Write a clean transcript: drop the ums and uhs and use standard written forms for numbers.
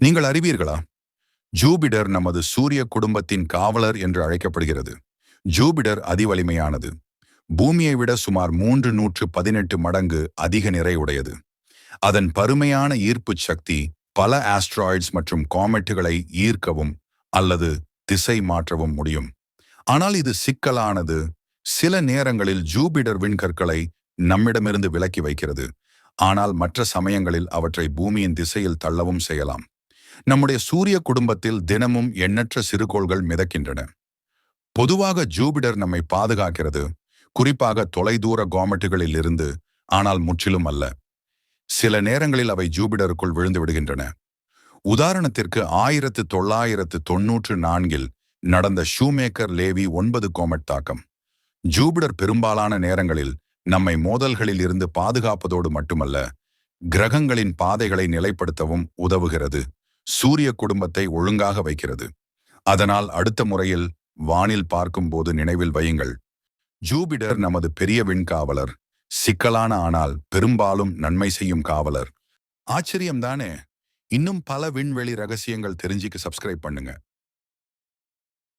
நீங்கள் அறிவீர்களா? ஜூபிடர் நமது சூரிய குடும்பத்தின் காவலர் என்று அழைக்கப்படுகிறது. ஜூபிடர் அதிவலிமையானது. பூமியை விட சுமார் 318 மடங்கு அதிக நிறை உடையது. அதன் பருமையான ஈர்ப்பு சக்தி பல ஆஸ்ட்ராய்ட்ஸ் மற்றும் காமெட்டுகளை ஈர்க்கவும் அல்லது திசை மாற்றவும் முடியும். ஆனால் இது சிக்கலானது. சில நேரங்களில் ஜூபிடர் விண்கற்களை நம்மிடமிருந்து விலக்கி வைக்கிறது. ஆனால் மற்ற சமயங்களில் அவற்றை பூமியின் திசையில் தள்ளவும் செய்யலாம். நம்முடைய சூரிய குடும்பத்தில் தினமும் எண்ணற்ற சிறுகோள்கள் மிதக்கின்றன. பொதுவாக ஜூபிடர் நம்மை பாதுகாக்கிறது, குறிப்பாக தொலைதூர காமெட்டுகளில் இருந்து. ஆனால் முற்றிலும் அல்ல. சில நேரங்களில் அவை ஜூபிடருக்குள் விழுந்து விடுகின்றன. உதாரணத்திற்கு 1994 நடந்த ஷூமேக்கர் லேவி 9 கோமெட் தாக்கம். ஜூபிடர் பெரும்பாலான நேரங்களில் நம்மை மோதல்களில் இருந்து பாதுகாப்பதோடு மட்டுமல்ல, கிரகங்களின் பாதைகளை நிலைப்படுத்தவும் உதவுகிறது. சூரிய குடும்பத்தை ஒழுங்காக வைக்கிறது. அதனால் அடுத்த முறையில் வானில் பார்க்கும்போது நினைவில் வையுங்கள், ஜூபிடர் நமது பெரிய விண்காவலர். சிக்கலான ஆனால் பெரும்பாலும் நன்மை செய்யும் காவலர். ஆச்சரியம்தானே? இன்னும் பல விண்வெளி ரகசியங்கள் தெரிஞ்சுக்க சப்ஸ்கிரைப் பண்ணுங்க.